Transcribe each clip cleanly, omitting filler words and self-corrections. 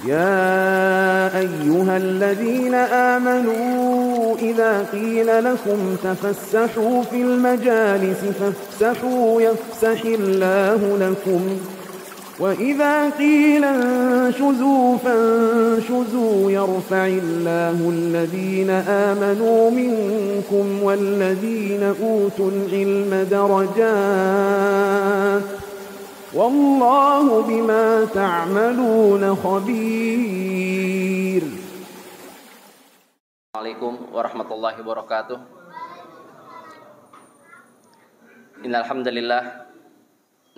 يا أيها الذين آمنوا إذا قيل لكم تفسحوا في المجالس فافسحوا يفسح الله لكم وإذا قيل انشزوا فانشزوا يرفع الله الذين آمنوا منكم والذين أوتوا العلم درجات والله بما تعملون خبير. Assalamualaikum warahmatullahi wabarakatuh. Innal hamdalillah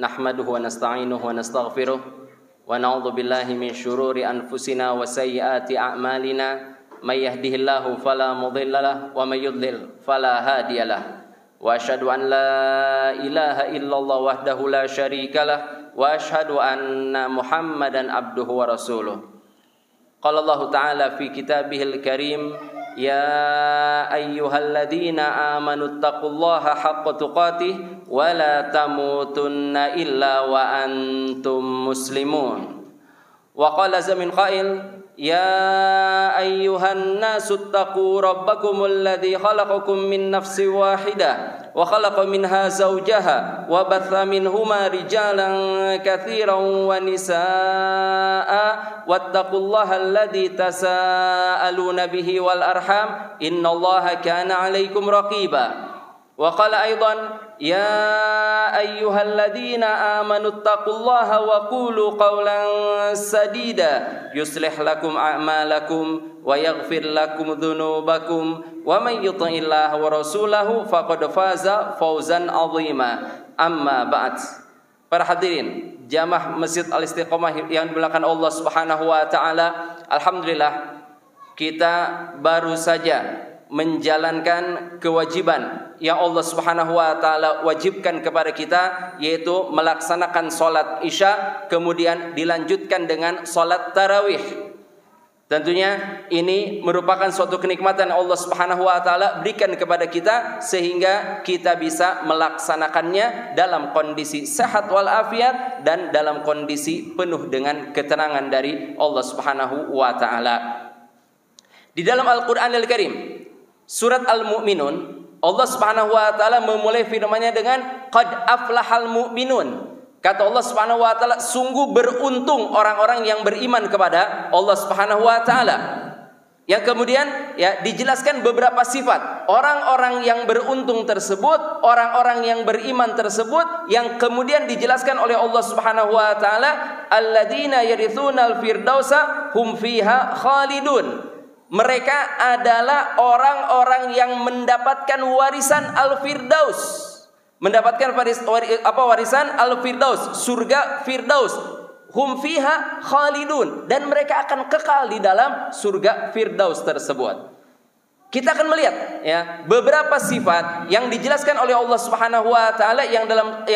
nahmaduhu wa nasta'inuhu wa nastaghfiruh wa na'udzu billahi min syururi anfusina wa sayyiati a'malina may yahdihillahu fala mudhillalah wa may yudlil fala hadiyalah wa asyhadu an la ilaha illallah wahdahu la syarikalah wa asyhadu anna Muhammadan abduhu wa rasuluh. Qala Allah ta'ala fi kitabihil karim ya ayyuhalladzina amanu taqullaha haqqa tuqatih wa la tamutunna illa wa antum muslimun. Wa qala zamin qail ya ayyuhan nasu taqu rabbakumul ladzi khalaqakum min nafsin wahidah wa khalaqa minha zawjaha wa batha minhuma rijalan katsiran wa nisaa wattaqullaha alladzi tasaaluna bihi wal arham innallaha kana 'alaikum raqiba. Wa qala aidan ya ayyuhalladzina amanu taqullaha wa qulu qawlan sadida yuslih lakum a'malakum wa yaghfir lakum dhunubakum wa may yuti'illaha wa rasulahu faqad faza fawzan 'azima. Amma ba'd. Para hadirin jamaah Masjid Al-Istiqomah yang dimuliakan Allah Subhanahu wa taala, alhamdulillah kita baru saja menjalankan kewajiban yang Allah Subhanahu wa taala wajibkan kepada kita, yaitu melaksanakan salat Isya kemudian dilanjutkan dengan salat tarawih. Tentunya ini merupakan suatu kenikmatan Allah Subhanahu wa taala berikan kepada kita sehingga kita bisa melaksanakannya dalam kondisi sehat wal afiat dan dalam kondisi penuh dengan ketenangan dari Allah Subhanahu wa taala. Di dalam Al-Qur'anul Karim Surat Al-Mu'minun, Allah Subhanahu wa taala memulai firman-Nya dengan qad aflahal mu'minun. Kata Allah Subhanahu wa taala, sungguh beruntung orang-orang yang beriman kepada Allah Subhanahu wa taala. Yang kemudian ya dijelaskan beberapa sifat orang-orang yang beruntung tersebut, orang-orang yang beriman tersebut, yang kemudian dijelaskan oleh Allah Subhanahu wa taala, alladzina yarithunal firdausa hum fiha khalidun. Mereka adalah orang-orang yang mendapatkan warisan Al-Firdaus. Mendapatkan warisan Al-Firdaus, surga Firdaus. Hum fiha khalidun, dan mereka akan kekal di dalam surga Firdaus tersebut. Kita akan melihat ya beberapa sifat yang dijelaskan oleh Allah Subhanahu wa taala yang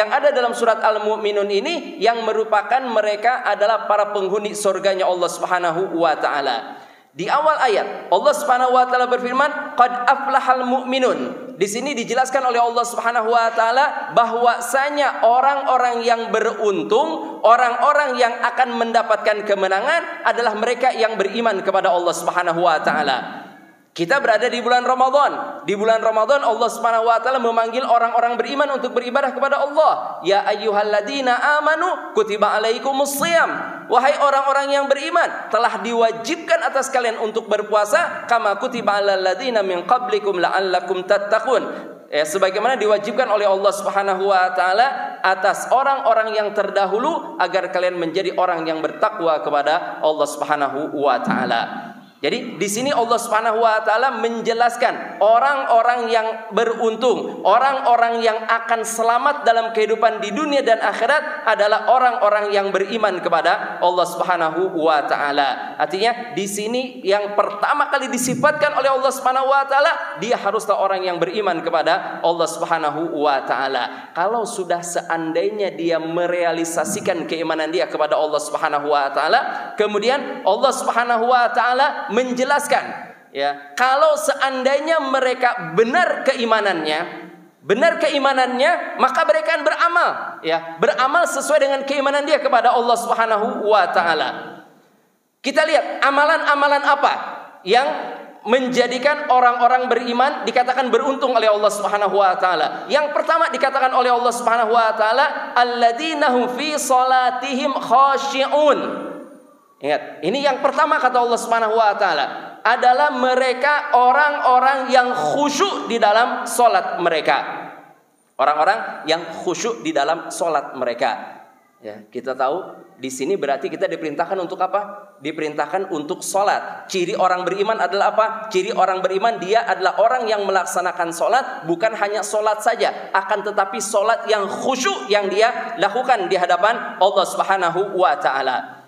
ada dalam surat Al-Mu'minun ini, yang merupakan mereka adalah para penghuni surganya Allah Subhanahu wa taala. Di awal ayat Allah Subhanahu wa taala berfirman qad aflahal mu'minun. Di sini dijelaskan oleh Allah Subhanahu wa taala bahwasanya orang-orang yang beruntung, orang-orang yang akan mendapatkan kemenangan adalah mereka yang beriman kepada Allah Subhanahu wa taala. Kita berada di bulan Ramadan. Di bulan Ramadan Allah Subhanahu wa taala memanggil orang-orang beriman untuk beribadah kepada Allah. Ya ayyuhalladzina amanu kutiba alaikumus shiyam. Wahai orang-orang yang beriman, telah diwajibkan atas kalian untuk berpuasa kama kutiba alal ladzina min qablikum la'allakum tattaqun. Sebagaimana diwajibkan oleh Allah Subhanahu wa taala atas orang-orang yang terdahulu agar kalian menjadi orang yang bertakwa kepada Allah Subhanahu wa taala. Jadi di sini Allah Subhanahu wa taala menjelaskan orang-orang yang beruntung, orang-orang yang akan selamat dalam kehidupan di dunia dan akhirat adalah orang-orang yang beriman kepada Allah Subhanahu wa taala. Artinya di sini yang pertama kali disifatkan oleh Allah Subhanahu wa taala, dia haruslah orang yang beriman kepada Allah Subhanahu wa taala. Kalau sudah seandainya dia merealisasikan keimanan dia kepada Allah Subhanahu wa taala, kemudian Allah Subhanahu wa taala menjelaskan ya, kalau seandainya mereka benar keimanannya, maka mereka akan beramal ya, beramal sesuai dengan keimanan dia kepada Allah Subhanahu wa taala. Kita lihat amalan-amalan apa yang menjadikan orang-orang beriman dikatakan beruntung oleh Allah Subhanahu wa taala. Yang pertama dikatakan oleh Allah Subhanahu wa taala, alladzina hum fi salatihim khashi'un. Ingat, ini yang pertama kata Allah Subhanahu wa taala adalah mereka orang-orang yang khusyuk di dalam salat mereka. Orang-orang yang khusyuk di dalam salat mereka. Ya, kita tahu di sini berarti kita diperintahkan untuk apa? Diperintahkan untuk sholat. Ciri orang beriman adalah apa? Ciri orang beriman dia adalah orang yang melaksanakan sholat, bukan hanya sholat saja, akan tetapi sholat yang khusyuk yang dia lakukan di hadapan Allah Subhanahu wa taala.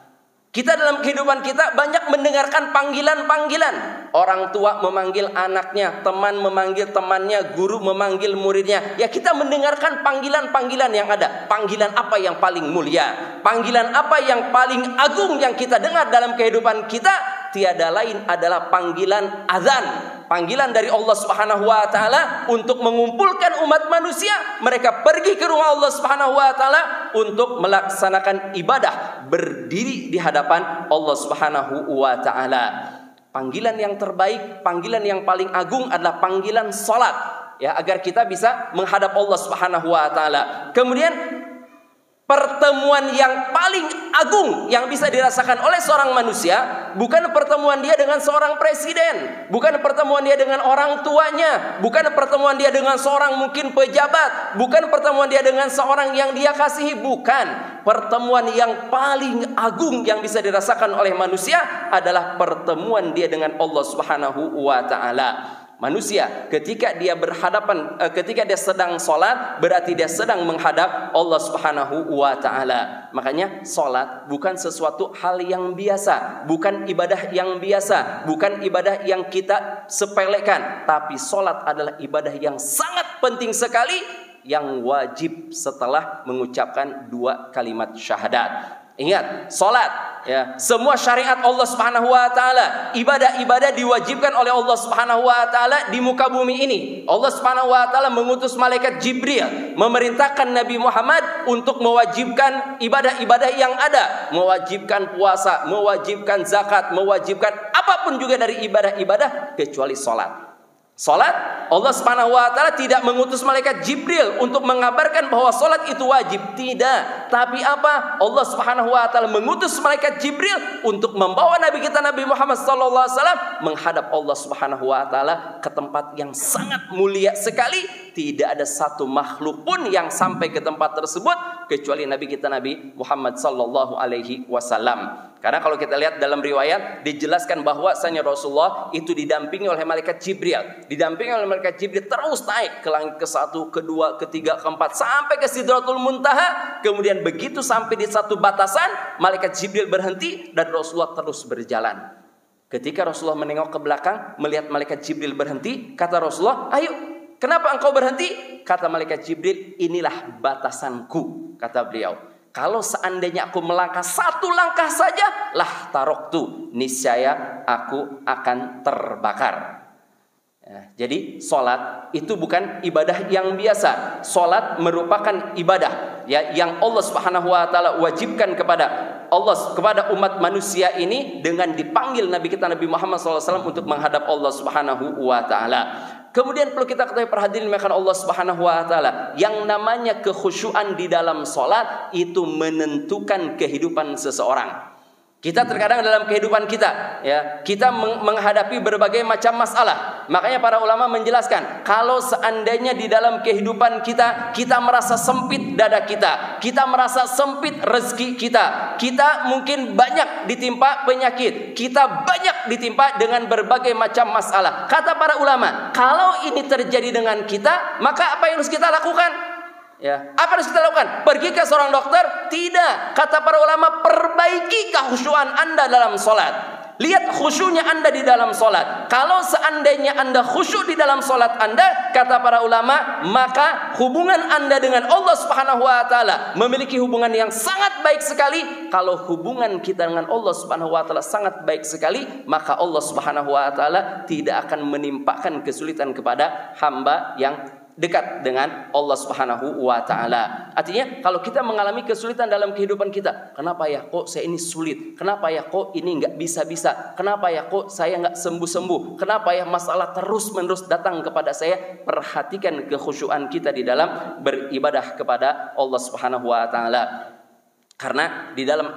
Kita dalam kehidupan kita banyak mendengarkan panggilan-panggilan. Orang tua memanggil anaknya, teman memanggil temannya, guru memanggil muridnya. Ya, kita mendengarkan panggilan-panggilan yang ada. Panggilan apa yang paling mulia? Panggilan apa yang paling agung yang kita dengar dalam kehidupan kita? Tiada lain adalah panggilan azan. Panggilan dari Allah Subhanahu wa taala untuk mengumpulkan umat manusia, mereka pergi ke rumah Allah Subhanahu wa taala untuk melaksanakan ibadah, berdiri di hadapan Allah Subhanahu wa taala. Panggilan yang terbaik, panggilan yang paling agung adalah panggilan salat, ya, agar kita bisa menghadap Allah Subhanahu wa taala. Kemudian pertemuan yang paling agung yang bisa dirasakan oleh seorang manusia bukan pertemuan dia dengan seorang presiden, bukan pertemuan dia dengan orang tuanya, bukan pertemuan dia dengan seorang mungkin pejabat, bukan pertemuan dia dengan seorang yang dia kasihi, bukan. Pertemuan yang paling agung yang bisa dirasakan oleh manusia adalah pertemuan dia dengan Allah Subhanahu wa taala. Manusia ketika dia berhadapan, ketika dia sedang sholat, berarti dia sedang menghadap Allah Subhanahu wa taala. Makanya sholat bukan sesuatu hal yang biasa, bukan ibadah yang biasa, bukan ibadah yang kita sepelekan, tapi sholat adalah ibadah yang sangat penting sekali, yang wajib setelah mengucapkan 2 kalimat syahadat. Ingat, salat, ya, semua syariat Allah Subhanahu wa taala, ibadah-ibadah diwajibkan oleh Allah Subhanahu wa taala di muka bumi ini. Allah Subhanahu wa taala mengutus malaikat Jibril memerintahkan Nabi Muhammad untuk mewajibkan ibadah-ibadah yang ada, mewajibkan puasa, mewajibkan zakat, mewajibkan apapun juga dari ibadah-ibadah kecuali salat. Salat, Allah Subhanahu wa taala tidak mengutus malaikat Jibril untuk mengabarkan bahwa salat itu wajib, tidak. Tapi apa? Allah Subhanahu wa taala mengutus malaikat Jibril untuk membawa Nabi kita Nabi Muhammad sallallahu alaihi wasallam menghadap Allah Subhanahu wa taala ke tempat yang sangat mulia sekali. Tidak ada satu makhluk pun yang sampai ke tempat tersebut kecuali Nabi kita Nabi Muhammad sallallahu alaihi wasallam. Karena kalau kita lihat dalam riwayat dijelaskan bahwasanya Rasulullah itu didampingi oleh malaikat Jibril. Didampingi oleh malaikat Jibril terus naik ke langit ke-1, ke-2, ke-3, ke-4 sampai ke Sidratul Muntaha. Kemudian begitu sampai di satu batasan, malaikat Jibril berhenti dan Rasulullah terus berjalan. Ketika Rasulullah menengok ke belakang, melihat malaikat Jibril berhenti, kata Rasulullah, "Ayo, kenapa engkau berhenti?" Kata malaikat Jibril, "Inilah batasanku," kata beliau. Kalau seandainya aku melangkah 1 langkah saja, lah taroktu, niscaya aku akan terbakar. Ya, jadi sholat itu bukan ibadah yang biasa. Sholat merupakan ibadah, ya, yang Allah Subhanahu wa taala wajibkan kepada umat manusia ini dengan dipanggil Nabi kita Nabi Muhammad SAW untuk menghadap Allah Subhanahu wa taala. Kemudian perlu kita ketahui, perhatian makan Allah Subhanahu wa taala, yang namanya kekhusyuan di dalam salat itu menentukan kehidupan seseorang. Kita terkadang dalam kehidupan kita, ya, kita menghadapi berbagai macam masalah. Makanya para ulama menjelaskan, kalau seandainya di dalam kehidupan kita, kita merasa sempit dada kita merasa sempit rezeki kita mungkin banyak ditimpa penyakit, kita banyak ditimpa dengan berbagai macam masalah. Kata para ulama, kalau ini terjadi dengan kita, maka apa yang harus kita lakukan? Ya, apa harus kita lakukan? Pergi ke seorang dokter? Tidak. Kata para ulama, perbaiki kekhusyuan Anda dalam sholat. Lihat khusyuknya Anda di dalam sholat. Kalau seandainya Anda khusyuk di dalam sholat Anda, kata para ulama, maka hubungan Anda dengan Allah Subhanahu wa taala memiliki hubungan yang sangat baik sekali. Kalau hubungan kita dengan Allah Subhanahu wa taala sangat baik sekali, maka Allah Subhanahu wa taala tidak akan menimpakan kesulitan kepada hamba yang dekat dengan Allah Subhanahu wa taala. Artinya kalau kita mengalami kesulitan dalam kehidupan kita, kenapa ya kok saya ini sulit? Kenapa ya kok ini enggak bisa-bisa? Kenapa ya kok saya enggak sembuh-sembuh? Kenapa ya masalah terus-menerus datang kepada saya? Perhatikan kekhusyuan kita di dalam beribadah kepada Allah Subhanahu wa taala. Karena di dalam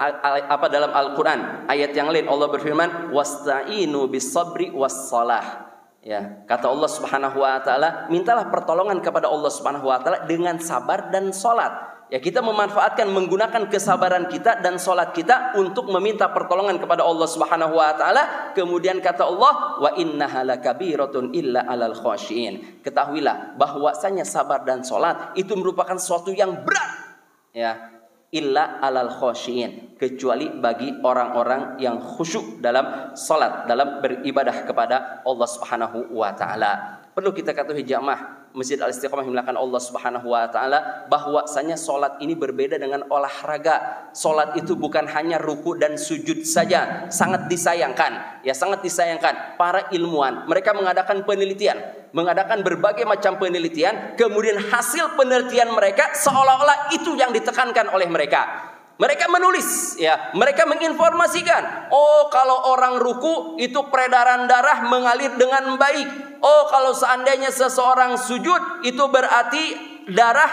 dalam Al-Qur'an ayat yang lain Allah berfirman wasta'inu bis-sabri was-shalah. Ya, kata Allah Subhanahu wa taala, mintalah pertolongan kepada Allah Subhanahu wa taala dengan sabar dan salat. Ya, kita memanfaatkan menggunakan kesabaran kita dan salat kita untuk meminta pertolongan kepada Allah Subhanahu wa taala. Kemudian kata Allah, wa innaha lakabiratun illa 'alal khashiin. Ketahuilah bahwasanya sabar dan salat itu merupakan sesuatu yang berat. Ya, illa 'alal khashiin, kecuali bagi orang-orang yang khusyuk dalam salat, dalam beribadah kepada Allah Subhanahu wa taala. Perlu kita ketahui jamaah Masjid Al-Istiqamah dimuliakan Allah Subhanahu wa taala, bahwasanya salat ini berbeda dengan olahraga. Salat itu bukan hanya ruku dan sujud saja. Sangat disayangkan, ya sangat disayangkan para ilmuwan mereka mengadakan penelitian, mengadakan berbagai macam penelitian, kemudian hasil penelitian mereka seolah-olah itu yang ditekankan oleh mereka. Mereka menulis, ya, mereka menginformasikan, oh kalau orang ruku itu peredaran darah mengalir dengan baik. Oh kalau seandainya seseorang sujud itu berarti darah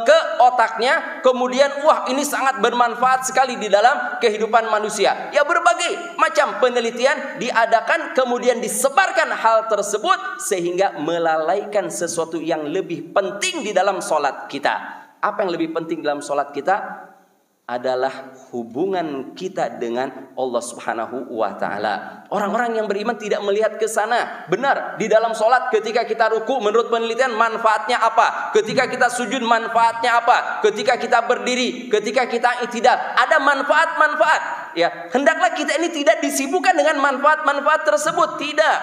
ke otaknya. Kemudian wah ini sangat bermanfaat sekali di dalam kehidupan manusia. Ya berbagai macam penelitian diadakan, kemudian disebarkan hal tersebut sehingga melalaikan sesuatu yang lebih penting di dalam sholat kita. Apa yang lebih penting dalam sholat kita? Adalah hubungan kita dengan Allah Subhanahu wa taala. Orang-orang yang beriman tidak melihat ke sana. Benar, di dalam sholat ketika kita ruku menurut penelitian manfaatnya apa? Ketika kita sujud manfaatnya apa? Ketika kita berdiri, ketika kita i'tidal, ada manfaat-manfaat. Ya, hendaklah kita ini tidak disibukkan dengan manfaat-manfaat tersebut, tidak.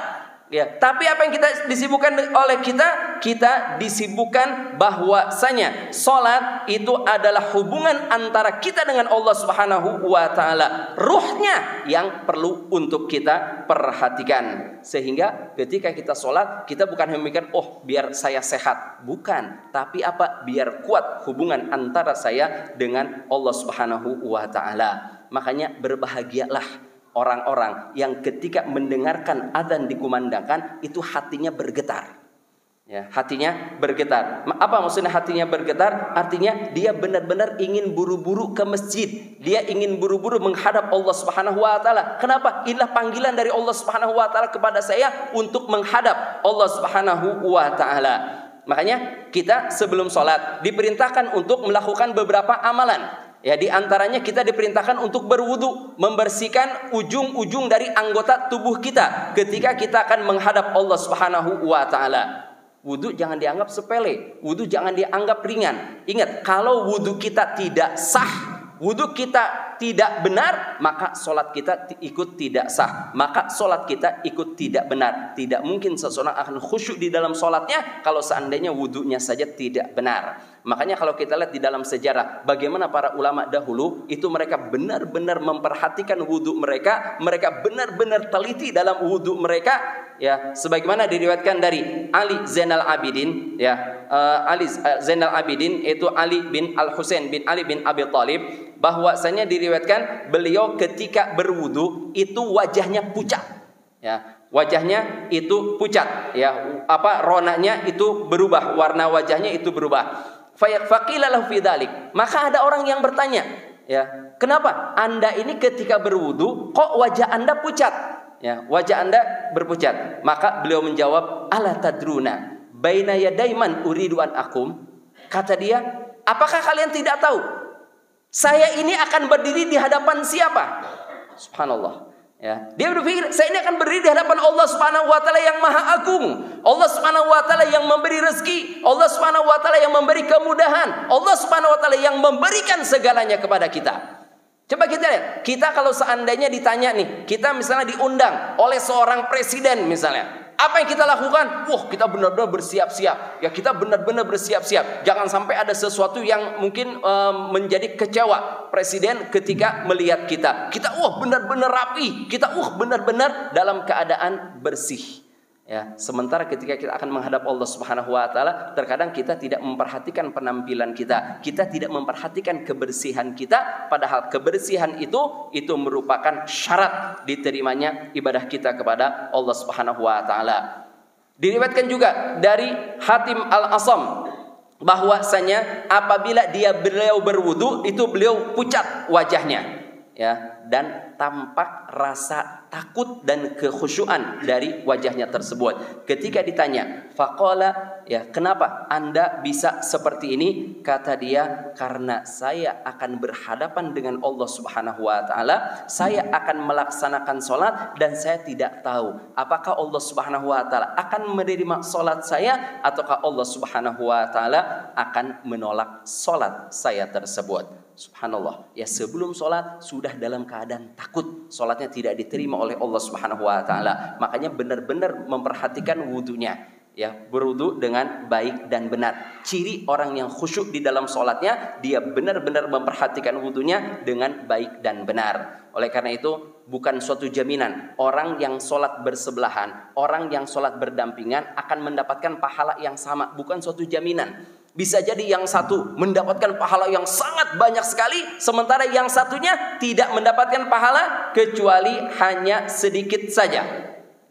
Ya, tapi apa yang kita disibukkan oleh kita? Kita disibukkan bahwasanya salat itu adalah hubungan antara kita dengan Allah Subhanahu wa taala. Ruhnya yang perlu untuk kita perhatikan. Sehingga ketika kita salat, kita bukan memikirkan oh biar saya sehat, bukan, tapi apa? Biar kuat hubungan antara saya dengan Allah Subhanahu wa taala. Makanya berbahagialah orang-orang yang ketika mendengarkan azan dikumandangkan itu hatinya bergetar. Ya, hatinya bergetar. Apa maksudnya hatinya bergetar? Artinya dia benar-benar ingin buru-buru ke masjid. Dia ingin buru-buru menghadap Allah Subhanahu wa taala. Kenapa? Inilah panggilan dari Allah Subhanahu wa taala kepada saya untuk menghadap Allah Subhanahu wa taala. Makanya kita sebelum sholat diperintahkan untuk melakukan beberapa amalan. Ya, di antaranya kita diperintahkan untuk berwudu, membersihkan ujung-ujung dari anggota tubuh kita ketika kita akan menghadap Allah Subhanahu wa taala. Wudu jangan dianggap sepele, wudu jangan dianggap ringan. Ingat, kalau wudu kita tidak sah, wudu kita tidak benar, maka sholat kita ikut tidak sah, maka sholat kita ikut tidak benar. Tidak mungkin seseorang akan khusyuk di dalam sholatnya kalau seandainya wudunya saja tidak benar. Makanya kalau kita lihat di dalam sejarah bagaimana para ulama dahulu itu mereka benar-benar memperhatikan wudu mereka, mereka benar-benar teliti dalam wudu mereka, ya, sebagaimana diriwayatkan dari Ali Zainal Abidin, ya, Ali Zainal Abidin itu Ali bin Al-Husain bin Ali bin Abi Thalib, bahwasanya diriwayatkan beliau ketika berwudu itu wajahnya pucat, ya. Wajahnya itu pucat, ya, ronanya itu berubah, warna wajahnya itu berubah. Faqila lahu fi dzalik. Maka ada orang yang bertanya, ya, kenapa Anda ini ketika berwudu kok wajah Anda pucat? Ya, wajah Anda berpucat. Maka beliau menjawab, ala tadruna baina yaday man uridu an akum. Kata dia, apakah kalian tidak tahu saya ini akan berdiri di hadapan siapa? Subhanallah. Ya, dia berpikir saya ini akan berdiri di hadapan Allah Subhanahu wa taala yang Maha Agung. Allah Subhanahu wa taala yang memberi rezeki, Allah Subhanahu wa taala yang memberi kemudahan, Allah Subhanahu wa taala yang memberikan segalanya kepada kita. Coba kita lihat, kita kalau seandainya ditanya nih, kita misalnya diundang oleh seorang presiden misalnya, apa yang kita lakukan? Wah, kita benar-benar bersiap-siap. Ya, kita benar-benar bersiap-siap. Jangan sampai ada sesuatu yang mungkin menjadi kecewa presiden ketika melihat kita. Kita benar-benar rapi. Kita benar-benar dalam keadaan bersih. Ya, sementara ketika kita akan menghadap Allah Subhanahu wa taala, terkadang kita tidak memperhatikan penampilan kita, kita tidak memperhatikan kebersihan kita, padahal kebersihan itu merupakan syarat diterimanya ibadah kita kepada Allah Subhanahu wa taala. Diriwayatkan juga dari Hatim Al-Asam bahwasanya apabila beliau berwudu itu beliau pucat wajahnya, ya, dan tampak rasa takut dan kekhusyuan dari wajahnya tersebut. Ketika ditanya, faqala, ya, kenapa Anda bisa seperti ini? Kata dia, karena saya akan berhadapan dengan Allah Subhanahu wa taala, saya akan melaksanakan salat dan saya tidak tahu apakah Allah Subhanahu wa taala akan menerima salat saya ataukah Allah Subhanahu wa taala akan menolak salat saya tersebut. Subhanallah, ya, sebelum sholat sudah dalam keadaan takut sholatnya tidak diterima oleh Allah Subhanahu wa taala. Makanya benar-benar memperhatikan wudunya, ya, berwudu dengan baik dan benar. Ciri orang yang khusyuk di dalam sholatnya, dia benar-benar memperhatikan wudunya dengan baik dan benar. Oleh karena itu, bukan suatu jaminan orang yang sholat bersebelahan, orang yang sholat berdampingan akan mendapatkan pahala yang sama. Bukan suatu jaminan. Bisa jadi yang satu mendapatkan pahala yang sangat banyak sekali, sementara yang satunya tidak mendapatkan pahala kecuali hanya sedikit saja.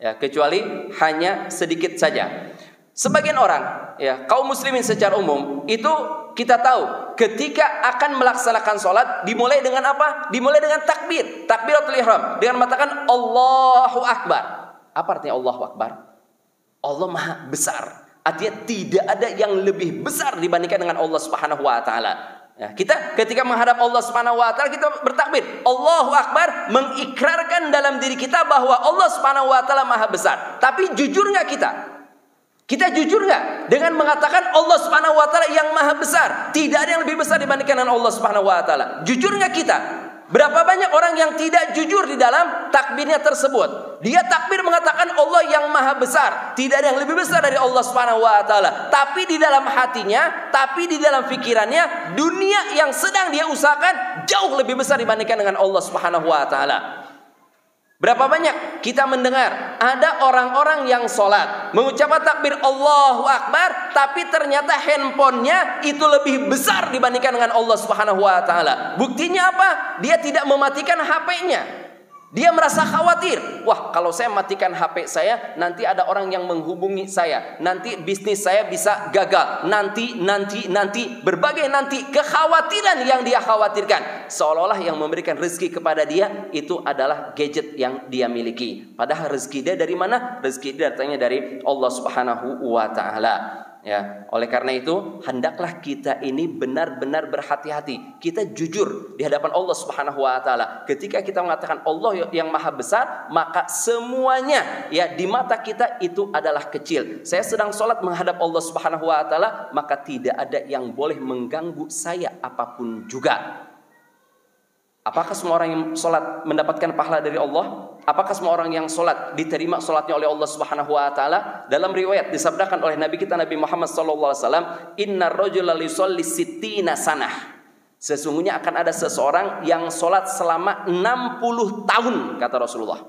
Ya, kecuali hanya sedikit saja. Sebagian orang, ya, kaum muslimin secara umum itu kita tahu ketika akan melaksanakan sholat dimulai dengan apa? Dimulai dengan takbir, takbiratul ihram, dengan mengatakan Allahu Akbar. Apa artinya Allahu Akbar? Allah Maha Besar. Artinya tidak ada yang lebih besar dibandingkan dengan Allah Subhanahu wa taala. Ya, kita ketika menghadap Allah Subhanahu wa taala kita bertakbir Allahu Akbar, mengikrarkan dalam diri kita bahwa Allah Subhanahu wa taala Maha Besar. Tapi jujur enggak kita? Kita jujur enggak dengan mengatakan Allah Subhanahu wa taala yang Maha Besar? Tidak ada yang lebih besar dibandingkan dengan Allah Subhanahu wa taala. Jujur enggak kita? Berapa banyak orang yang tidak jujur di dalam takbirnya tersebut? Dia takbir mengatakan Allah yang Maha Besar, tidak ada yang lebih besar dari Allah Subhanahu wa taala. Tapi di dalam hatinya, tapi di dalam pikirannya, dunia yang sedang dia usahakan jauh lebih besar dibandingkan dengan Allah Subhanahu wa taala. Berapa banyak kita mendengar ada orang-orang yang sholat mengucapkan takbir Allahu Akbar, tapi ternyata handphonenya itu lebih besar dibandingkan dengan Allah Subhanahu wa taala. Buktinya apa? Dia tidak mematikan HP-nya. Dia merasa khawatir. Wah, kalau saya matikan HP saya, nanti ada orang yang menghubungi saya. Nanti bisnis saya bisa gagal. Nanti. Berbagai nanti. Kekhawatiran yang dia khawatirkan. Seolah-olah yang memberikan rezeki kepada dia, itu adalah gadget yang dia miliki. Padahal rezeki dia dari mana? Rezeki dia datangnya dari Allah Subhanahu wa ta'ala. Ya, oleh karena itu hendaklah kita ini benar-benar berhati-hati. Kita jujur di hadapan Allah Subhanahu wa taala. Ketika kita mengatakan Allah yang Maha Besar, maka semuanya, ya, di mata kita itu adalah kecil. Saya sedang sholat menghadap Allah Subhanahu wa taala, maka tidak ada yang boleh mengganggu saya apapun juga. Apakah semua orang yang sholat mendapatkan pahala dari Allah? Apakah semua orang yang sholat diterima sholatnya oleh Allah Subhanahu wa taala? Dalam riwayat disabdakan oleh Nabi kita Nabi Muhammad sallallahu alaihi wasallam, "Innar rajula lisolli sittina sanah." Sesungguhnya akan ada seseorang yang sholat selama 60 tahun, kata Rasulullah.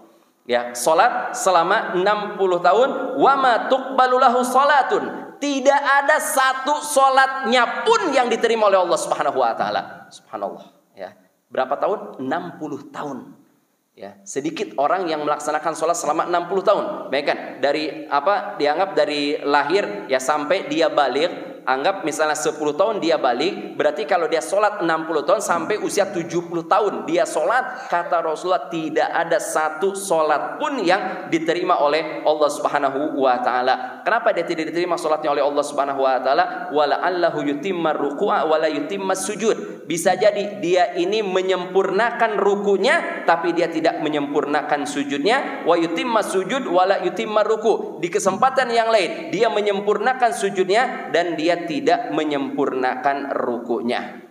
Ya, sholat selama 60 tahun, wa ma tuqbalu lahu sholatun. Tidak ada satu sholatnya pun yang diterima oleh Allah Subhanahu wa taala. Subhanallah, ya. Berapa tahun? 60 tahun. Ya, sedikit orang yang melaksanakan sholat selama 60 tahun. Baik kan? Dari apa? Dianggap dari lahir ya sampai dia balik. Anggap misalnya 10 tahun dia balik, berarti kalau dia sholat 60 tahun sampai usia 70 tahun dia sholat, kata Rasulullah tidak ada satu sholat pun yang diterima oleh Allah Subhanahu wa ta'ala. Kenapa dia tidak diterima sholatnya oleh Allah Subhanahu wa ta'ala? Wala'allahu yutimma ruku'a wala yutimma sujud. Bisa jadi dia ini menyempurnakan rukunya, tapi dia tidak menyempurnakan sujudnya. Wa yutimma sujud wala yutimma ruku. Di kesempatan yang lain dia menyempurnakan sujudnya dan dia tidak menyempurnakan rukunya.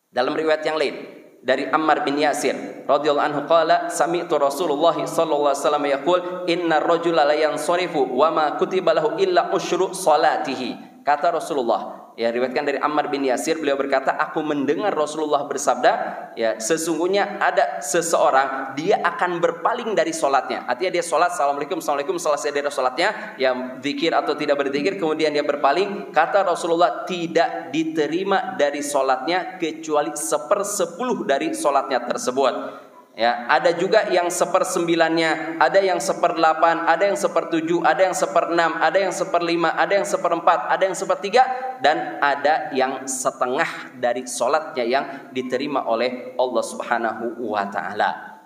Dalam riwayat yang lain dari Ammar bin Yasir radhiyallahu anhu qala sami'tu Rasulullah sallallahu alaihi wasallam yaqul innar rajula la yansarifu wa ma kutiba lahu illa usyru salatihi. Kata Rasulullah, Ya, riwayatkan dari Ammar bin Yasir, beliau berkata, aku mendengar Rasulullah bersabda, ya, sesungguhnya ada seseorang dia akan berpaling dari sholatnya. Artinya dia sholat, assalamualaikum, assalamualaikum, selesai dari sholatnya, ya zikir atau tidak berzikir, kemudian dia berpaling. Kata Rasulullah, tidak diterima dari sholatnya kecuali 1/10 dari sholatnya tersebut. Ya, ada juga yang 1/9-nya, ada yang 1/8, ada yang 1/7, ada yang 1/6, ada yang 1/5, ada yang 1/4, ada yang 1/3, dan ada yang setengah dari sholatnya yang diterima oleh Allah Subhanahu wa Ta'ala.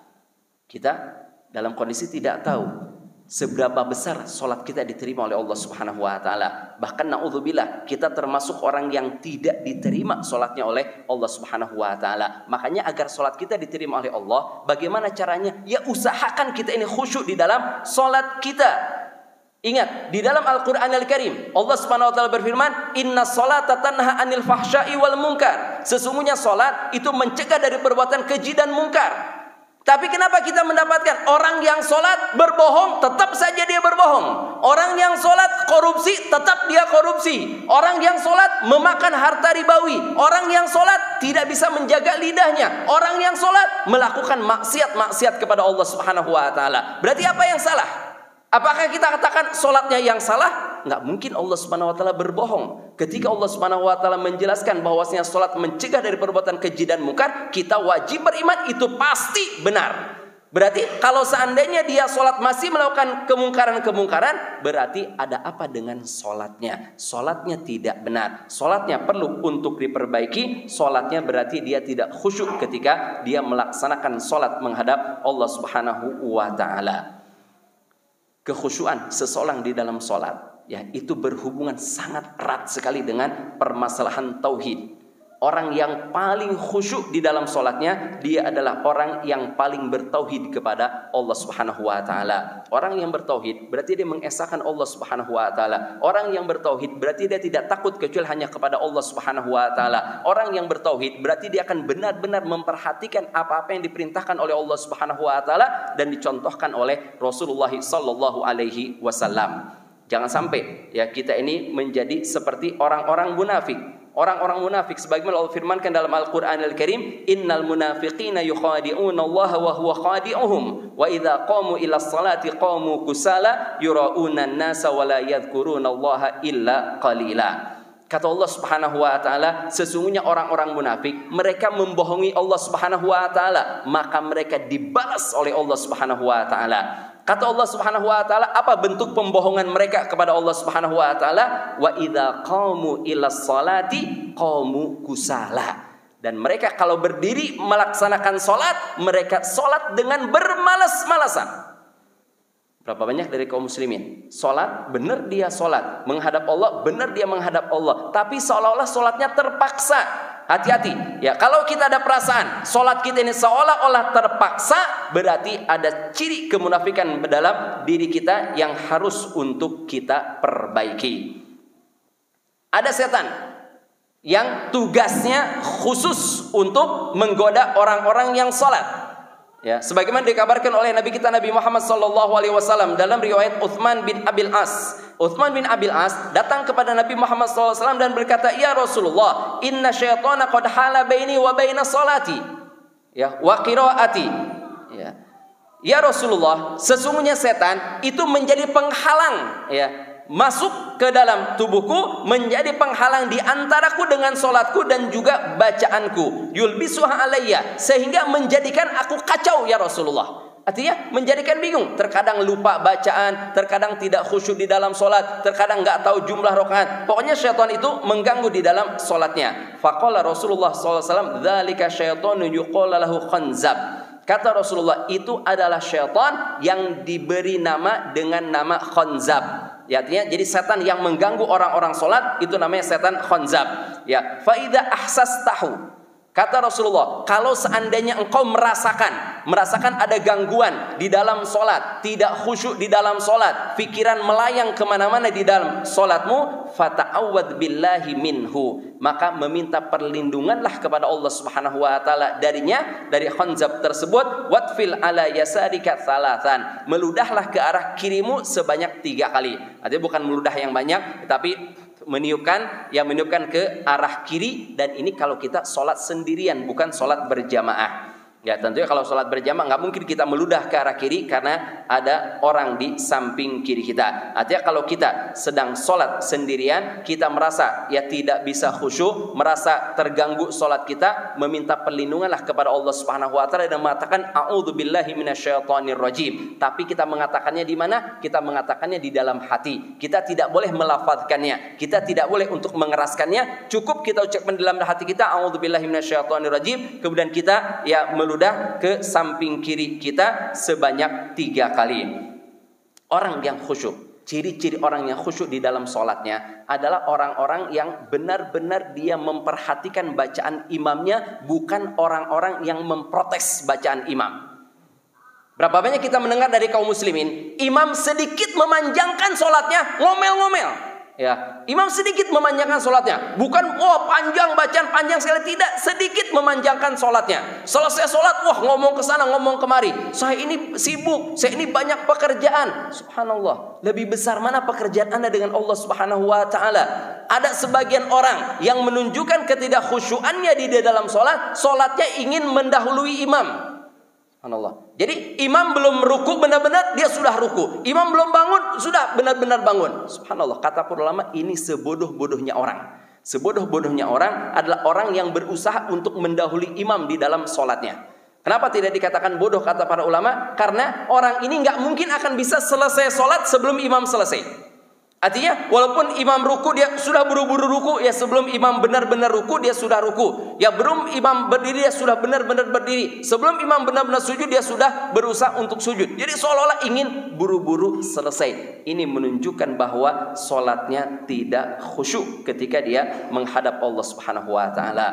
Kita dalam kondisi tidak tahu seberapa besar sholat kita diterima oleh Allah Subhanahu wa Ta'ala. Bahkan na'udzubillah, kita termasuk orang yang tidak diterima sholatnya oleh Allah Subhanahu wa Ta'ala. Makanya agar sholat kita diterima oleh Allah, bagaimana caranya? Ya usahakan kita ini khusyuk di dalam sholat kita. Ingat, di dalam Al-Quran Al-Karim Allah Subhanahu wa Ta'ala berfirman, inna sholata tanha anil fahsya'i wal munkar. Sesungguhnya sholat itu mencegah dari perbuatan keji dan mungkar. Tapi kenapa kita mendapatkan orang yang sholat berbohong, tetap saja dia berbohong. Orang yang sholat korupsi, tetap dia korupsi. Orang yang sholat memakan harta ribawi. Orang yang sholat tidak bisa menjaga lidahnya. Orang yang sholat melakukan maksiat-maksiat kepada Allah Subhanahu wa Ta'ala. Berarti apa yang salah? Apakah kita katakan sholatnya yang salah? Nggak mungkin Allah Subhanahu wa Ta'ala berbohong. Ketika Allah Subhanahu wa Ta'ala menjelaskan bahwasanya sholat mencegah dari perbuatan keji dan mungkar, kita wajib beriman itu pasti benar. Berarti kalau seandainya dia sholat masih melakukan kemungkaran-kemungkaran, berarti ada apa dengan sholatnya? Sholatnya tidak benar. Sholatnya perlu untuk diperbaiki. Sholatnya berarti dia tidak khusyuk ketika dia melaksanakan sholat menghadap Allah Subhanahu wa Ta'ala. Kekhusyuan seseorang di dalam sholat, ya, itu berhubungan sangat erat sekali dengan permasalahan tauhid. Orang yang paling khusyuk di dalam sholatnya, dia adalah orang yang paling bertauhid kepada Allah Subhanahu wa Ta'ala. Orang yang bertauhid berarti dia mengesahkan Allah Subhanahu wa Ta'ala. Orang yang bertauhid berarti dia tidak takut kecuali hanya kepada Allah Subhanahu wa Ta'ala. Orang yang bertauhid berarti dia akan benar-benar memperhatikan apa-apa yang diperintahkan oleh Allah Subhanahu wa Ta'ala dan dicontohkan oleh Rasulullah sallallahu alaihi wasallam. Jangan sampai ya kita ini menjadi seperti orang-orang munafik. Orang-orang munafik sebagaimana Allah firmankan dalam Al-Qur'an Al-Karim, innal munafiqina yukhadi'una Allah wa huwa khadi'uhum wa idza qamu ila sholati qamu kusala yura'una an-nasa wa la yadhkuruna Allah illa qalila. Kata Allah Subhanahu wa Ta'ala, sesungguhnya orang-orang munafik mereka membohongi Allah Subhanahu wa Ta'ala, maka mereka dibalas oleh Allah Subhanahu wa Ta'ala. Kata Allah Subhanahu wa Ta'ala, apa bentuk pembohongan mereka kepada Allah Subhanahu wa Ta'ala? Wa idza qamu ila sholati qamu kusala. Dan mereka kalau berdiri melaksanakan sholat, mereka sholat dengan bermalas-malasan. Berapa banyak dari kaum muslimin sholat, benar dia sholat menghadap Allah, benar dia menghadap Allah, tapi seolah-olah sholatnya terpaksa. Hati-hati ya, kalau kita ada perasaan sholat kita ini seolah-olah terpaksa, berarti ada ciri kemunafikan dalam diri kita yang harus untuk kita perbaiki. Ada setan yang tugasnya khusus untuk menggoda orang-orang yang sholat. Ya, sebagaimana dikabarkan oleh Nabi kita Nabi Muhammad sallallahu alaihi wasallam dalam riwayat Uthman bin Abil As. Uthman bin Abil As datang kepada Nabi Muhammad sallallahu alaihi wasallam dan berkata, "Ya Rasulullah, inna syaitana qad hala baini wa baina salati." Ya, wa qiraati. Ya. Ya Rasulullah, sesungguhnya setan itu menjadi penghalang, ya, masuk ke dalam tubuhku, menjadi penghalang di antaraku dengan solatku dan juga bacaanku. Yulbisuha alayya, sehingga menjadikan aku kacau ya Rasulullah. Artinya menjadikan bingung. Terkadang lupa bacaan, terkadang tidak khusyuk di dalam solat, terkadang nggak tahu jumlah rakaat. Pokoknya syaitan itu mengganggu di dalam solatnya. Faqala Rasulullah SAW, dzalika syaitanu yuqala lahu khanzab. Kata Rasulullah, itu adalah syaitan yang diberi nama dengan nama khanzab. Ya, artinya jadi setan yang mengganggu orang-orang sholat itu namanya setan khanzab. Ya, faida ahsastahu. Kata Rasulullah, kalau seandainya engkau merasakan ada gangguan di dalam sholat, tidak khusyuk di dalam sholat, pikiran melayang kemana-mana di dalam sholatmu, fata'awad billahi minhu, maka meminta perlindunganlah kepada Allah Subhanahu wa Ta'ala darinya, dari khanzab tersebut. Watfil ala yasarika thalathan, meludahlah ke arah kirimu sebanyak 3 kali. Artinya bukan meludah yang banyak, tapi meniupkan ke arah kiri, dan ini kalau kita sholat sendirian, bukan sholat berjamaah. Ya tentunya kalau sholat berjamaah nggak mungkin kita meludah ke arah kiri karena ada orang di samping kiri kita. Artinya kalau kita sedang sholat sendirian, kita merasa ya tidak bisa khusyuk, merasa terganggu sholat kita, meminta perlindunganlah kepada Allah Subhanahu Wa Taala dan mengatakan a'udzubillahi minasyaitonirrajim. Tapi kita mengatakannya di mana? Kita mengatakannya di dalam hati. Kita tidak boleh melafadzkannya, kita tidak boleh untuk mengeraskannya. Cukup kita ucapkan di dalam hati kita a'udzubillahi minasyaitonirrajim, kemudian kita ya meludah ke samping kiri kita sebanyak 3 kali. Orang yang khusyuk, ciri-ciri orang yang khusyuk di dalam sholatnya adalah orang-orang yang benar-benar dia memperhatikan bacaan imamnya, bukan orang-orang yang memprotes bacaan imam. Berapa banyak kita mendengar dari kaum muslimin, imam sedikit memanjangkan sholatnya, ngomel-ngomel. Ya, imam sedikit memanjangkan sholatnya, bukan panjang bacaan panjang sekali, tidak, sedikit memanjangkan sholatnya. Selesai sholat, ngomong ke sana ngomong kemari, saya ini sibuk, saya ini banyak pekerjaan. Subhanallah, lebih besar mana pekerjaan Anda dengan Allah Subhanahu Wa Taala? Ada sebagian orang yang menunjukkan ketidakkhusyuannya di dalam sholat, sholatnya ingin mendahului imam. Subhanallah. Jadi imam belum ruku benar-benar dia sudah ruku. Imam belum bangun sudah benar-benar bangun. Subhanallah. Kata para ulama, ini sebodoh-bodohnya orang. Sebodoh-bodohnya orang adalah orang yang berusaha untuk mendahului imam di dalam sholatnya. Kenapa tidak dikatakan bodoh kata para ulama? Karena orang ini nggak mungkin akan bisa selesai sholat sebelum imam selesai. Artinya walaupun imam ruku dia sudah buru-buru ruku, ya sebelum imam benar-benar ruku dia sudah ruku. Ya belum imam berdiri dia sudah benar-benar berdiri. Sebelum imam benar-benar sujud dia sudah berusaha untuk sujud. Jadi seolah-olah ingin buru-buru selesai. Ini menunjukkan bahwa sholatnya tidak khusyuk ketika dia menghadap Allah Subhanahu Wa Taala.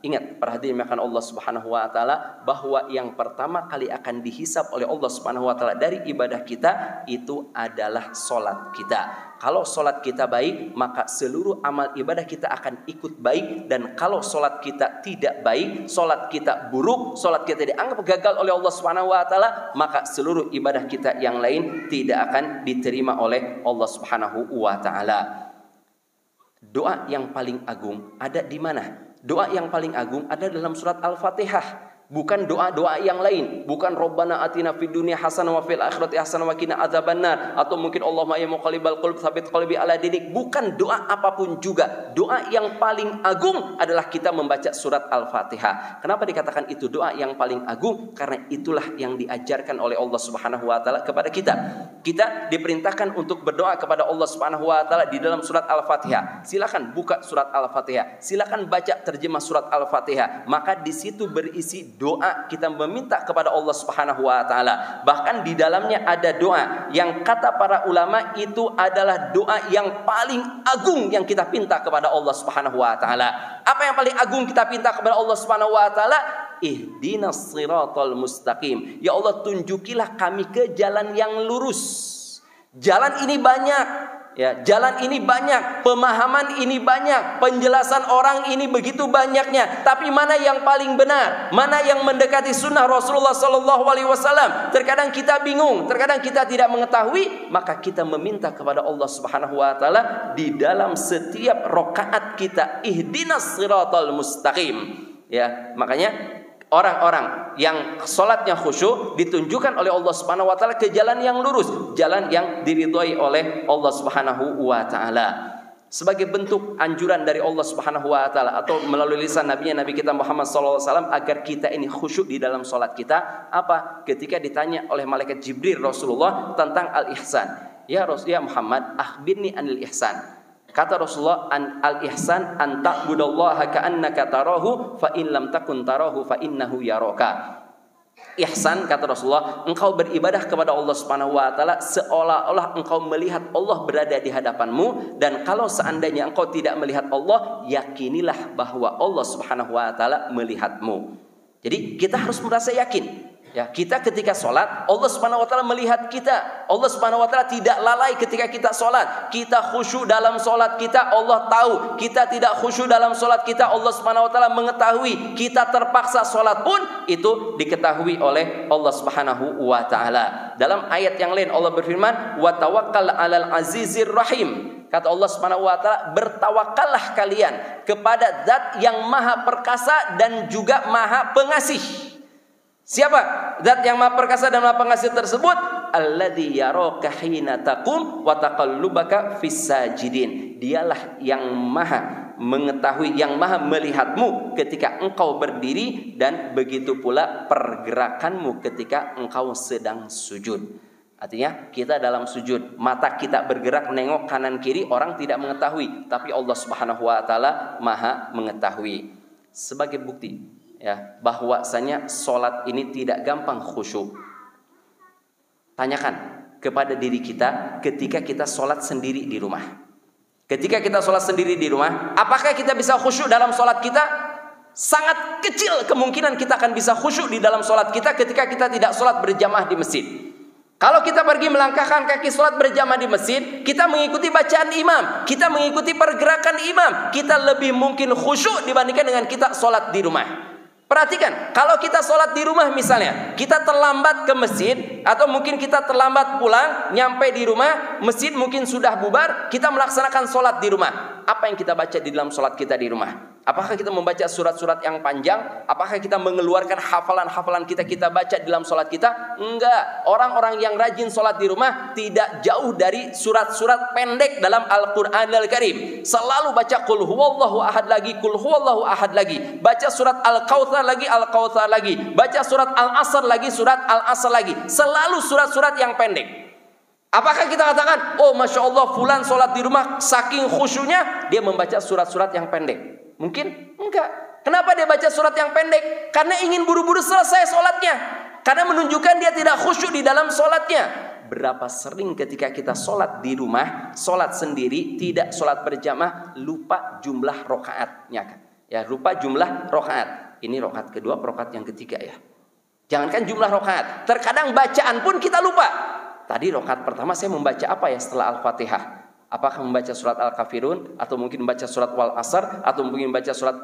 Ingat, perhatikan Allah Subhanahu Wa Taala bahwa yang pertama kali akan dihisab oleh Allah Subhanahu Wa Taala dari ibadah kita itu adalah sholat kita. Kalau sholat kita baik, maka seluruh amal ibadah kita akan ikut baik. Dan kalau sholat kita tidak baik, sholat kita buruk, sholat kita dianggap gagal oleh Allah Subhanahu Wa Taala, maka seluruh ibadah kita yang lain tidak akan diterima oleh Allah Subhanahu Wa Taala. Doa yang paling agung ada di mana? Doa yang paling agung ada dalam surat Al-Fatihah. Bukan doa-doa yang lain, bukan Rabbana atina fid dunya hasanah wa fil akhirati hasanah wa qina adzabannar, atau mungkin Allahumma ya muqallibal qulub tsabbit qalbi ala dinik. Bukan doa apapun juga. Doa yang paling agung adalah kita membaca surat Al-Fatihah. Kenapa dikatakan itu doa yang paling agung? Karena itulah yang diajarkan oleh Allah Subhanahu Wa Taala kepada kita. Kita diperintahkan untuk berdoa kepada Allah Subhanahu Wa Taala di dalam surat Al-Fatihah. Silakan buka surat Al-Fatihah. Silakan baca terjemah surat Al-Fatihah. Maka di situ berisi doa, kita meminta kepada Allah Subhanahu Wa Taala. Bahkan di dalamnya ada doa yang kata para ulama itu adalah doa yang paling agung yang kita pinta kepada Allah Subhanahu Wa Taala. Apa yang paling agung kita pinta kepada Allah Subhanahu Wa Taala? Ihdinas siratal mustaqim. Ya Allah, tunjukilah kami ke jalan yang lurus. Jalan ini banyak. Ya, jalan ini banyak, pemahaman ini banyak, penjelasan orang ini begitu banyaknya. Tapi mana yang paling benar? Mana yang mendekati sunnah Rasulullah SAW? Terkadang kita bingung, terkadang kita tidak mengetahui. Maka kita meminta kepada Allah Subhanahu Wa Taala di dalam setiap rakaat kita, ihdinas siratal mustaqim. Ya, makanya orang-orang yang sholatnya khusyuk ditunjukkan oleh Allah Subhanahu Wa Taala ke jalan yang lurus, jalan yang diridhoi oleh Allah Subhanahu Wa Taala. Sebagai bentuk anjuran dari Allah Subhanahu Wa Taala atau melalui lisan Nabi kita Muhammad SAW agar kita ini khusyuk di dalam sholat kita, apa? Ketika ditanya oleh malaikat Jibril Rasulullah tentang al-ihsan, ya Muhammad, akhbirni anil ihsan. Kata Rasulullah, al-ihsan an ta'budallaha ka'annaka tarahu fa in lam takun tarahu fa innahu yaraka. Ihsan, kata Rasulullah, engkau beribadah kepada Allah Subhanahu Wa Taala seolah-olah engkau melihat Allah berada di hadapanmu, dan kalau seandainya engkau tidak melihat Allah, yakinilah bahwa Allah Subhanahu Wa Taala melihatmu. Jadi kita harus merasa yakin. Ya, kita ketika sholat, Allah Subhanahu Wa Taala melihat kita. Allah Subhanahu Wa Taala tidak lalai ketika kita sholat. Kita khusyuk dalam sholat kita, Allah tahu. Kita tidak khusyuk dalam sholat kita, Allah Subhanahu Wa Taala mengetahui. Kita terpaksa sholat pun itu diketahui oleh Allah Subhanahu Wa Taala. Dalam ayat yang lain Allah berfirman, "Wa tawakkal 'alal 'azizir rahim." Kata Allah Subhanahu wa taala, bertawakallah kalian kepada Zat yang Maha Perkasa dan juga Maha Pengasih. Siapa Zat yang Maha Perkasa dan Maha Pengasih tersebut? Alladzi yaraka hina taqum wa taqallubaka fis sajidin. Dialah yang Maha mengetahui, yang Maha melihatmu ketika engkau berdiri, dan begitu pula pergerakanmu ketika engkau sedang sujud. Artinya kita dalam sujud, mata kita bergerak nengok kanan kiri, orang tidak mengetahui, tapi Allah Subhanahu wa taala Maha mengetahui. Sebagai bukti ya bahwasanya salat ini tidak gampang khusyuk. Tanyakan kepada diri kita ketika kita salat sendiri di rumah. Ketika kita salat sendiri di rumah, apakah kita bisa khusyuk dalam salat kita? Sangat kecil kemungkinan kita akan bisa khusyuk di dalam salat kita ketika kita tidak salat berjamaah di masjid. Kalau kita pergi melangkahkan kaki sholat berjamaah di masjid, kita mengikuti bacaan imam, kita mengikuti pergerakan imam, kita lebih mungkin khusyuk dibandingkan dengan kita sholat di rumah. Perhatikan, kalau kita sholat di rumah misalnya, kita terlambat ke masjid, atau mungkin kita terlambat pulang, nyampe di rumah, masjid mungkin sudah bubar, kita melaksanakan sholat di rumah. Apa yang kita baca di dalam sholat kita di rumah? Apakah kita membaca surat-surat yang panjang? Apakah kita mengeluarkan hafalan-hafalan kita baca di dalam sholat kita? Enggak. Orang-orang yang rajin sholat di rumah tidak jauh dari surat-surat pendek dalam Al-Quranul Karim. Selalu baca Qul huwallahu ahad lagi, Qul huwallahu ahad lagi. Baca surat Al-Kautsar lagi, Al-Kautsar lagi. Baca surat Al-Asr lagi, surat Al-Asr lagi. Selalu surat-surat yang pendek. Apakah kita katakan, oh Masya Allah fulan sholat di rumah saking khusyuknya dia membaca surat-surat yang pendek? Mungkin enggak. Kenapa dia baca surat yang pendek? Karena ingin buru-buru selesai sholatnya. Karena menunjukkan dia tidak khusyuk di dalam sholatnya. Berapa sering ketika kita sholat di rumah, sholat sendiri, tidak sholat berjamaah, lupa jumlah rokaatnya kan? Ya, lupa jumlah rokaat. Ini rokaat kedua, rokaat yang ketiga ya. Jangankan jumlah rokaat, terkadang bacaan pun kita lupa. Tadi rokaat pertama saya membaca apa ya setelah Al-Fatihah? Apakah membaca surat Al-Kafirun, atau mungkin membaca surat Wal Asr, atau mungkin membaca surat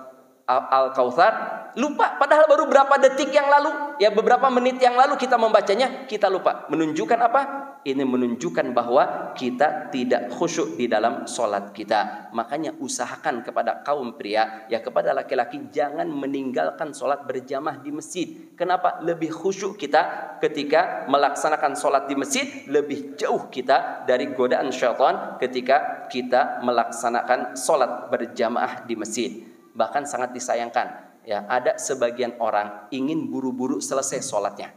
Al-Kautsar? Lupa, padahal baru berapa detik yang lalu, ya beberapa menit yang lalu kita membacanya, kita lupa. Menunjukkan apa? Ini menunjukkan bahwa kita tidak khusyuk di dalam sholat kita. Makanya usahakan kepada kaum pria, ya kepada laki-laki, jangan meninggalkan sholat berjamaah di masjid. Kenapa? Lebih khusyuk kita ketika melaksanakan sholat di masjid, lebih jauh kita dari godaan syaitan ketika kita melaksanakan sholat berjamaah di masjid. Bahkan sangat disayangkan, ya ada sebagian orang ingin buru-buru selesai sholatnya.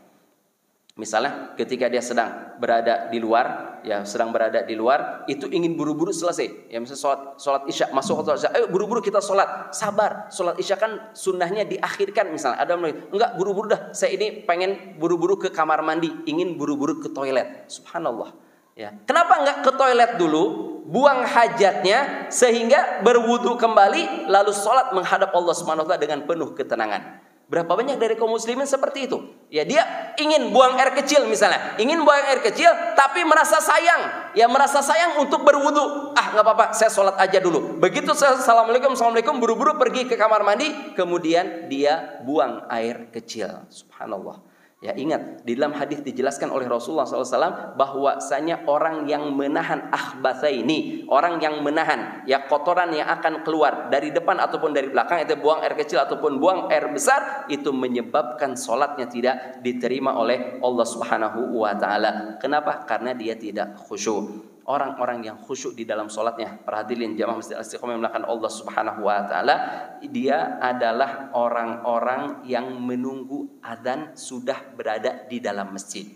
Misalnya ketika dia sedang berada di luar, ya sedang berada di luar, itu ingin buru-buru selesai. Ya misalnya sholat isya, masuk sholat isya, ayo buru-buru kita sholat. Sabar, sholat isya kan sunnahnya diakhirkan misalnya. Ada yang enggak, buru-buru dah, saya ini pengen buru-buru ke kamar mandi, ingin buru-buru ke toilet. Subhanallah. Ya, kenapa enggak ke toilet dulu, buang hajatnya sehingga berwudu kembali, lalu sholat menghadap Allah Subhanahu wa taala dengan penuh ketenangan. Berapa banyak dari kaum muslimin seperti itu? Ya dia ingin buang air kecil misalnya, ingin buang air kecil tapi merasa sayang, ya merasa sayang untuk berwudu. Ah nggak apa-apa, saya sholat aja dulu. Begitu saya assalamualaikum, assalamualaikum, buru-buru pergi ke kamar mandi, kemudian dia buang air kecil. Subhanallah. Ya ingat, di dalam hadis dijelaskan oleh Rasulullah SAW bahwasanya orang yang menahan akhbatsaini, orang yang menahan ya kotoran yang akan keluar dari depan ataupun dari belakang, itu buang air kecil ataupun buang air besar, itu menyebabkan sholatnya tidak diterima oleh Allah Subhanahu wa taala. Kenapa? Karena dia tidak khusyuk. Orang-orang yang khusyuk di dalam sholatnya, perhatikan jamaah Masjid Al-Istiqomah yang melakukan Allah Subhanahu wa taala, dia adalah orang-orang yang menunggu adzan sudah berada di dalam masjid.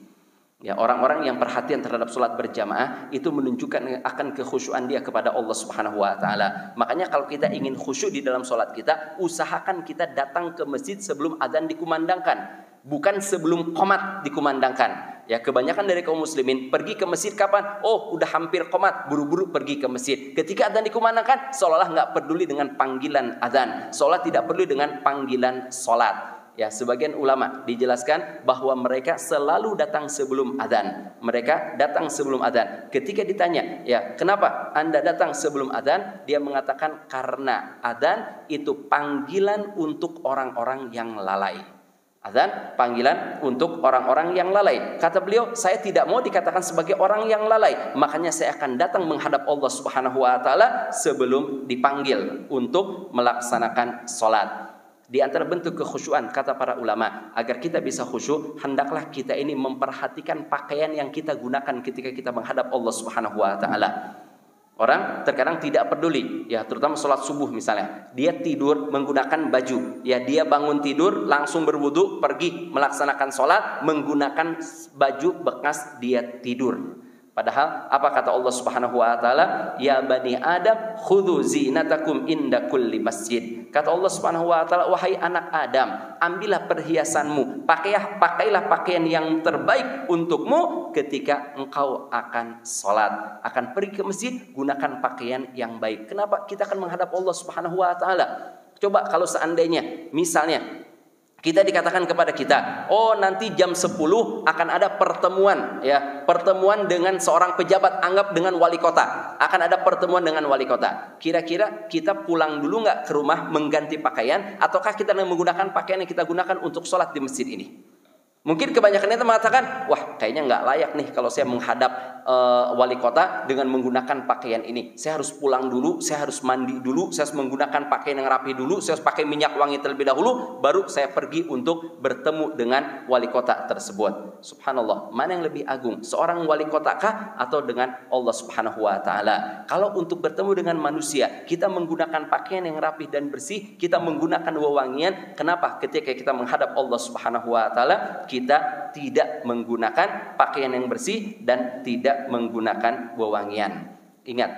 Ya, orang-orang yang perhatian terhadap sholat berjamaah itu menunjukkan akan kekhusyuan dia kepada Allah Subhanahu wa taala. Makanya kalau kita ingin khusyuk di dalam sholat kita, usahakan kita datang ke masjid sebelum adzan dikumandangkan, bukan sebelum qomat dikumandangkan. Ya kebanyakan dari kaum muslimin pergi ke masjid kapan? Oh udah hampir qomat, buru-buru pergi ke masjid. Ketika adzan dikumandangkan, seolah-olah nggak peduli dengan panggilan adzan, seolah tidak peduli dengan panggilan sholat. Ya sebagian ulama dijelaskan bahwa mereka selalu datang sebelum adzan. Mereka datang sebelum adzan. Ketika ditanya, ya kenapa Anda datang sebelum adzan? Dia mengatakan karena adzan itu panggilan untuk orang-orang yang lalai. Azan, panggilan untuk orang-orang yang lalai. Kata beliau, saya tidak mau dikatakan sebagai orang yang lalai. Makanya saya akan datang menghadap Allah Subhanahu wa taala sebelum dipanggil untuk melaksanakan salat. Di antara bentuk kekhusyuan, kata para ulama, agar kita bisa khusyuk, hendaklah kita ini memperhatikan pakaian yang kita gunakan ketika kita menghadap Allah Subhanahu wa taala. Orang terkadang tidak peduli, ya terutama sholat subuh misalnya, dia tidur menggunakan baju, ya dia bangun tidur langsung berwudu pergi melaksanakan sholat menggunakan baju bekas dia tidur. Padahal apa kata Allah Subhanahu wa taala? Ya bani Adam khudhu zinatakum inda kulli masjid. Kata Allah Subhanahu wa taala, wahai anak Adam, ambillah perhiasanmu, pakailah pakaian yang terbaik untukmu ketika engkau akan salat, akan pergi ke masjid, gunakan pakaian yang baik. Kenapa kita akan menghadap Allah Subhanahu wa taala? Coba kalau seandainya misalnya kita dikatakan kepada kita, oh nanti jam 10 akan ada pertemuan, ya pertemuan dengan seorang pejabat, anggap dengan wali kota, akan ada pertemuan dengan wali kota. Kira-kira kita pulang dulu nggak ke rumah mengganti pakaian, ataukah kita menggunakan pakaian yang kita gunakan untuk sholat di masjid ini? Mungkin kebanyakan kita mengatakan, wah kayaknya nggak layak nih kalau saya menghadap wali kota dengan menggunakan pakaian ini. Saya harus pulang dulu, saya harus mandi dulu, saya harus menggunakan pakaian yang rapi dulu, saya harus pakai minyak wangi terlebih dahulu, baru saya pergi untuk bertemu dengan wali kota tersebut. Subhanallah, mana yang lebih agung? Seorang wali kota kah atau dengan Allah Subhanahu wa taala? Kalau untuk bertemu dengan manusia, kita menggunakan pakaian yang rapi dan bersih, kita menggunakan wewangian. Kenapa? Ketika kita menghadap Allah Subhanahu wa taala, kita tidak menggunakan pakaian yang bersih dan tidak menggunakan wewangian. Ingat,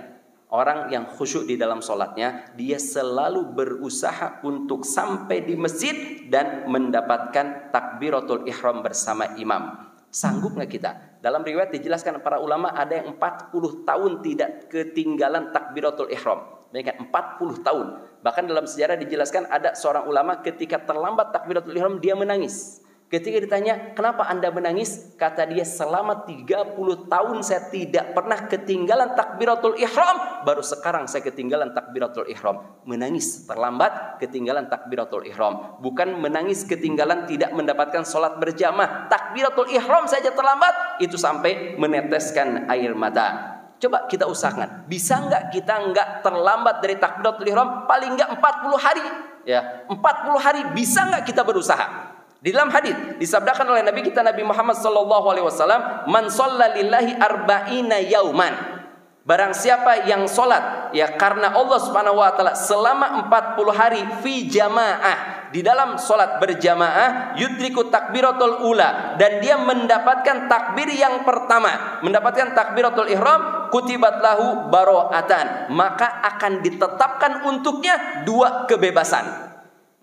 orang yang khusyuk di dalam sholatnya, dia selalu berusaha untuk sampai di masjid dan mendapatkan takbiratul ihram bersama imam. Sanggup nggak kita? Dalam riwayat dijelaskan para ulama ada yang 40 tahun tidak ketinggalan takbiratul ihram. Bayangkan 40 tahun. Bahkan dalam sejarah dijelaskan ada seorang ulama ketika terlambat takbiratul ihram dia menangis. Ketika ditanya, kenapa Anda menangis? Kata dia, selama 30 tahun saya tidak pernah ketinggalan takbiratul ihram. Baru sekarang saya ketinggalan takbiratul ihram. Menangis terlambat, ketinggalan takbiratul ihram. Bukan menangis ketinggalan tidak mendapatkan sholat berjamaah. Takbiratul ihram saja terlambat, itu sampai meneteskan air mata. Coba kita usahakan. Bisa nggak kita nggak terlambat dari takbiratul ihram? Paling nggak 40 hari. Ya, 40 hari bisa nggak kita berusaha? Di dalam hadis disabdakan oleh Nabi kita Nabi Muhammad sallallahu alaihi wasallam, "Man shalla lillahi arba'ina yauman." Barang siapa yang salat ya karena Allah Subhanahu wa taala selama 40 hari fi jamaah, di dalam salat berjamaah, yudriku takbiratul ula, dan dia mendapatkan takbir yang pertama, mendapatkan takbiratul ihram, kutibat lahu baro'atan, maka akan ditetapkan untuknya 2 kebebasan.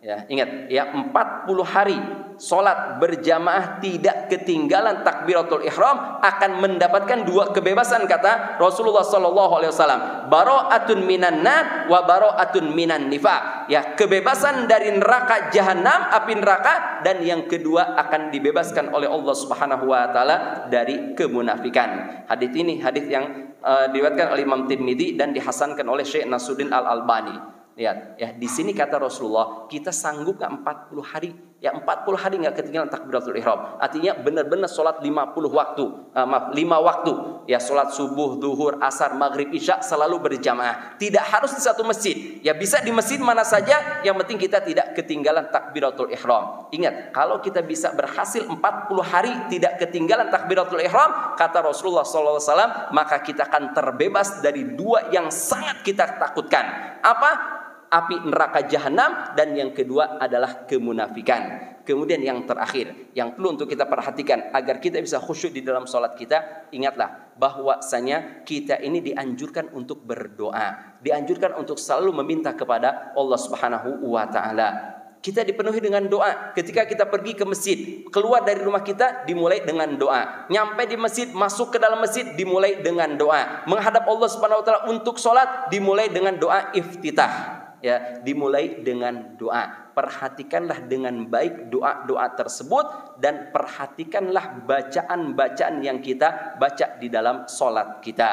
Ya, ingat ya, 40 hari sholat berjamaah tidak ketinggalan takbiratul ihram akan mendapatkan 2 kebebasan, kata Rasulullah SAW. Baro'atun minan nar wa baro'atun minan nifaq. Ya, kebebasan dari neraka jahanam, api neraka, dan yang kedua akan dibebaskan oleh Allah Subhanahu wa taala dari kemunafikan. Hadis ini hadis yang diriwayatkan oleh Imam Tirmidzi dan dihasankan oleh Syekh Nasruddin Al-Albani. Lihat, ya di sini kata Rasulullah, kita sanggup nggak 40 hari? Ya 40 hari nggak ketinggalan takbiratul ihram. Artinya benar-benar sholat 50 waktu, 5 waktu. Ya sholat subuh, zuhur, asar, maghrib, isya selalu berjamaah. Tidak harus di satu masjid. Ya bisa di masjid mana saja, yang penting kita tidak ketinggalan takbiratul ihram. Ingat, kalau kita bisa berhasil 40 hari tidak ketinggalan takbiratul ihram, kata Rasulullah SAW, maka kita akan terbebas dari 2 yang sangat kita takutkan. Apa? Api neraka jahanam, dan yang kedua adalah kemunafikan. Kemudian yang terakhir yang perlu untuk kita perhatikan agar kita bisa khusyuk di dalam sholat kita, ingatlah bahwasanya kita ini dianjurkan untuk berdoa, dianjurkan untuk selalu meminta kepada Allah Subhanahu wa taala. Kita dipenuhi dengan doa. Ketika kita pergi ke masjid, keluar dari rumah kita dimulai dengan doa. Nyampe di masjid, masuk ke dalam masjid dimulai dengan doa. Menghadap Allah Subhanahu wa taala untuk sholat dimulai dengan doa iftitah. Ya, dimulai dengan doa. Perhatikanlah dengan baik doa-doa tersebut, dan perhatikanlah bacaan-bacaan yang kita baca di dalam sholat kita.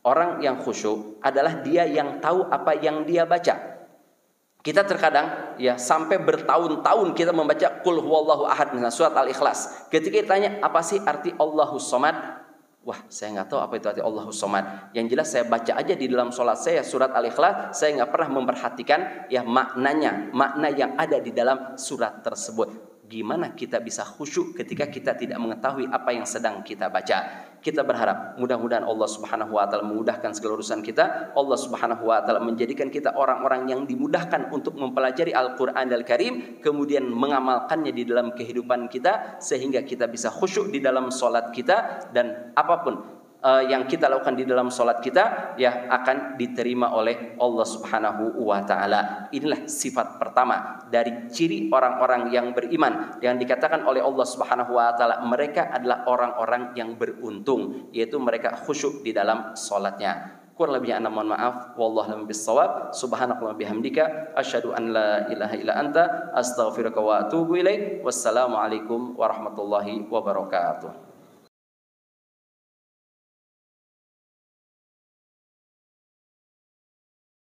Orang yang khusyuk adalah dia yang tahu apa yang dia baca. Kita terkadang ya sampai bertahun-tahun kita membaca Qul huwallahu ahad, misalnya surat Al-Ikhlas. Ketika ditanya apa sih arti Allahus Somad? Wah, saya nggak tahu apa itu arti Allahus Somad. Yang jelas saya baca aja di dalam sholat saya surat Al-Ikhlas. Saya nggak pernah memperhatikan ya maknanya, makna yang ada di dalam surat tersebut. Gimana kita bisa khusyuk ketika kita tidak mengetahui apa yang sedang kita baca? Kita berharap mudah-mudahan Allah Subhanahu wa taala memudahkan segala urusan kita. Allah Subhanahu wa taala menjadikan kita orang-orang yang dimudahkan untuk mempelajari Al-Qur'anul Karim, kemudian mengamalkannya di dalam kehidupan kita sehingga kita bisa khusyuk di dalam salat kita, dan apapun yang kita lakukan di dalam salat kita ya akan diterima oleh Allah Subhanahu wa taala. Inilah sifat pertama dari ciri orang-orang yang beriman yang dikatakan oleh Allah Subhanahu wa taala mereka adalah orang-orang yang beruntung, yaitu mereka khusyuk di dalam salatnya. Kurang lebihnya mohon maaf. Wallahu a'lam bissawab. Subhanakallahumma bihamdika asyhadu an la ilaha illa anta astaghfiruka wa atubu ilaik. Wassalamualaikum warahmatullahi wabarakatuh.